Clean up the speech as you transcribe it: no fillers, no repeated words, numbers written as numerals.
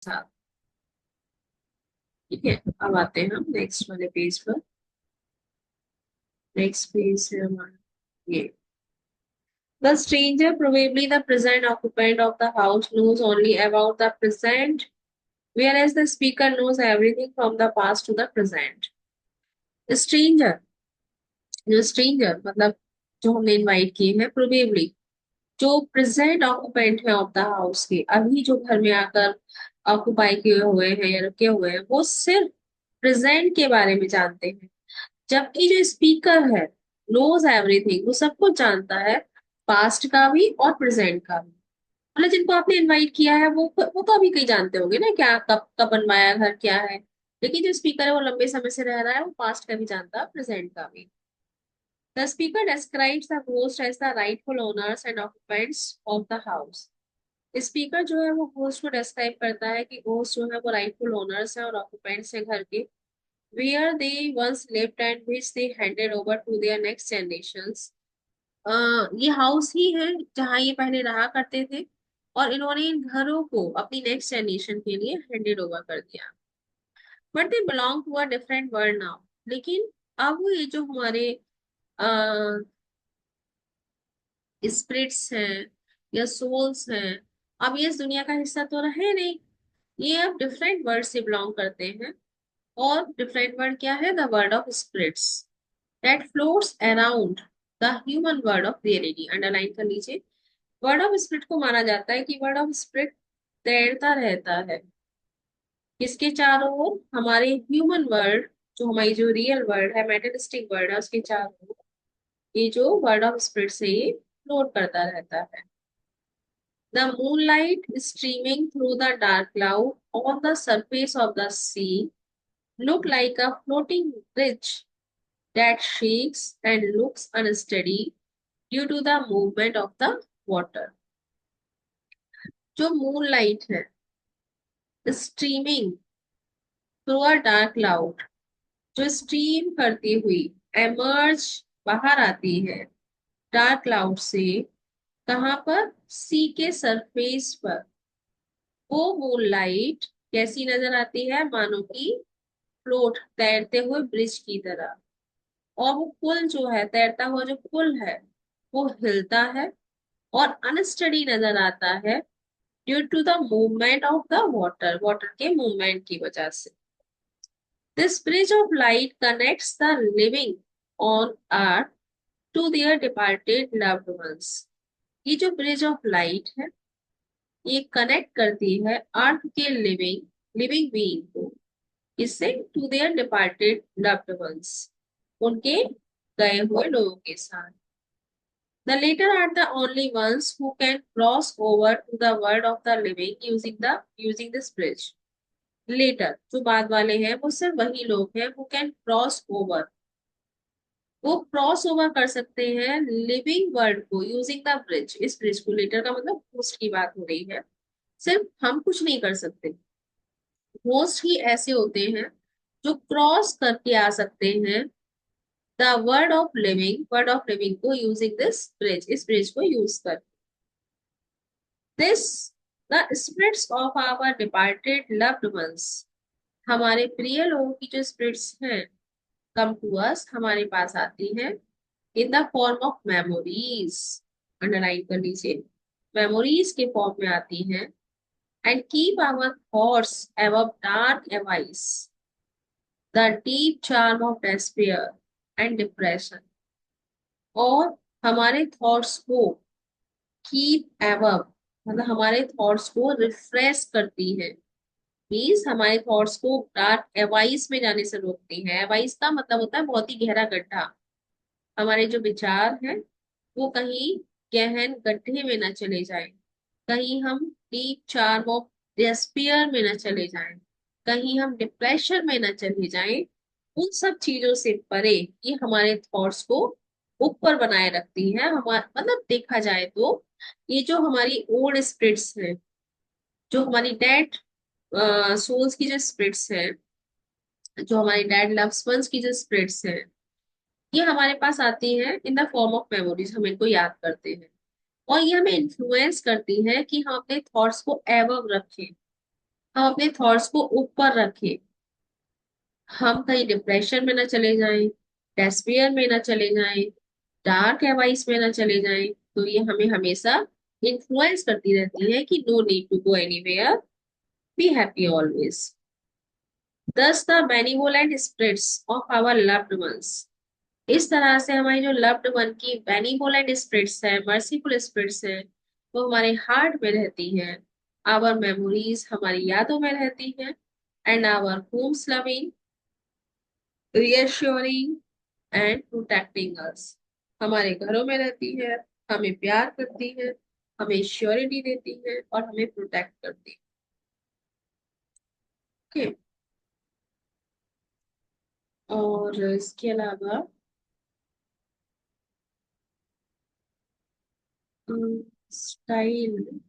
साथ। ठीक है, अब आते हैं हम नेक्स्ट वाले पेज पर। नेक्स्ट पेज है हमारा ये। The stranger, probably the present occupant of the house, knows only about the present, whereas the speaker knows everything from the past to the present. Stranger, जो स्ट्रेंजर मतलब जो हमने invite किए हैं, प्रोबेबली जो प्रेजेंट ऑक्यूपेंट है of the house के, अभी जो घर में आकर ऑक्यूपाई किए हुए हैं या रुके हुए हैं, वो सिर्फ प्रेजेंट के बारे में जानते हैं। जबकि जो स्पीकर है, नोज एवरीथिंग, वो सब कुछ जानता है, पास्ट का भी और प्रेजेंट का भी। मतलब जिनको आपने इनवाइट किया है वो तो अभी कहीं जानते होंगे ना, क्या कब कब बनवाया घर क्या है। लेकिन जो स्पीकर है वो लंबे समय से रह रहा है, वो पास्ट का भी जानता है, प्रेजेंट का भी। The speaker describes the ghost as the rightful owners and occupants of the house. Speaker जो है वो घोस्ट को डिस्क्राइब करता है कि घोस्ट जो है वो राइटफुल ओनर्स है और ऑक्यूपेंट्स है घर के, where they once lived and which they handed over to their next generations. ये हाउस ही है जहाँ ये पहले रहा करते थे, और इन्होंने इन घरों को अपनी नेक्स्ट जनरेशन के लिए हैंडेड ओवर कर दिया। But they belong to a different world now. लेकिन अब ये जो हमारे स्पिरिट्स हैं या सोल्स हैं, अब ये इस दुनिया का हिस्सा तो रहे नहीं। ये अब डिफरेंट वर्ल्ड से बिलोंग करते हैं। और डिफरेंट वर्ल्ड क्या है? The world of spirits that floats around the human world of reality. Underline कर लीजिए। वर्ड ऑफ स्पिरिट को माना जाता है कि वर्ड ऑफ स्पिरिट तैरता रहता है किसके चारों ओर? हमारे ह्यूमन वर्ल्ड, जो हमारी जो रियल वर्ल्ड है, मेटेरियलिस्टिक वर्ल्ड है, उसके चारों ओर ये जो वर्ड ऑफ स्पिरिट से ये फ्लोट करता रहता है। The moonlight streaming through the dark cloud on the surface of the sea look like a floating bridge that shakes and looks unsteady due to the movement of the water. जो moonlight है streaming through a dark cloud, जो stream करती हुई emerge बाहर आती है dark cloud से, कहाँ पर? सी के सरफेस पर। वो मूनलाइट कैसी नजर आती है? मानो कि फ्लोट, तैरते हुए ब्रिज की तरह। और वो पुल जो है, तैरता हुआ जो पुल है, वो हिलता है और अनस्टडी नजर आता है due to the movement of the water, water के मूवमेंट की वजह से। This bridge of light connects the living on earth to their departed loved ones. ये जो ब्रिज ऑफ लाइट है, ये कनेक्ट करती है अर्थ के लिविंग लिविंग बीइंग को, इससे? To their departed loved ones, उनके गए हुए लोगों के साथ। The latter are the only ones who can cross over to the world of the living using this bridge. Later, जो बाद वाले हैं, वो सिर्फ वही लोग हैं who can cross over, वो क्रॉस ओवर कर सकते हैं लिविंग वर्ल्ड को यूजिंग द ब्रिज। इस ब्रिज को, लेटर का मतलब होस्ट की बात हो रही है। सिर्फ हम कुछ नहीं कर सकते, होस्ट ही ऐसे होते हैं जो क्रॉस करके आ सकते हैं द वर्ड ऑफ लिविंग को यूजिंग दिस ब्रिज, इस ब्रिज को यूज कर। This the spirits of our departed loved ones, हमारे प्रिय लोगों की जो स्पिरिट्स हैं, कम टू अस, हमारे पास आती हैं in the form of memories. Underline कर लीजिए, मेमोरीज के फॉर्म में आती हैं। And keep our thoughts above dark abyss, the deep charm of despair and depression. और हमारे थॉट्स को कीप अबव, मतलब हमारे थॉट्स को रिफ्रेश करती है। मीन्स हमारे थॉट्स को डार्क एवाइस में जाने से रोकती है। एवाइस का मतलब होता है बहुत ही गहरा गड्ढा। हमारे जो विचार हैं वो कहीं गहन गड्ढे में न चले जाए, कहीं हम डीप चार्म ऑफ डिस्पेयर में न चले जाएं, कहीं हम डिप्रेशन में न चले जाएं। उन सब चीजों से परे ये हमारे थॉट्स को ऊपर बनाए रखती है। हमारा मतलब देखा जाए तो ये जो हमारी ओल्ड स्पिरिट्स हैं, जो हमारी डेड सोल्स की जो स्पिरिट्स हैं, जो हमारी डेड लव्स वंस की जो स्पिरिट्स हैं, ये हमारे पास आती हैं in the form of memories. हम इनको याद करते हैं और ये हमें इन्फ्लुएंस करती है कि हम अपने थॉट्स को एवव रखें। हम अपने थॉट्स को ऊपर रखें, हम कहीं डिप्रेशन में ना चले जाएं, डेस्पेयर में ना चले जाएं, डार्क एवाइस में ना चले जाएं। तो ये हमें हमेशा इन्फ्लुएंस करती रहती है कि no need to go anywhere, be happy always. Thus the benevolent spirits of our loved ones, इस तरह से हमारी जो लव्ड वन की बेनिवोलेंट स्पिरिट्स है, मर्सीफुल स्पिरिट्स है, वो हमारे हार्ट में रहती है, आवर मेमोरीज हमारी यादों में रहती है, and our homes loving, reassuring and protecting us, हमारे घरों में रहती है, हमें प्यार करती है, हमें श्योरिटी देती है और हमें प्रोटेक्ट करती है। ओके। और इसके अलावा स्टाइल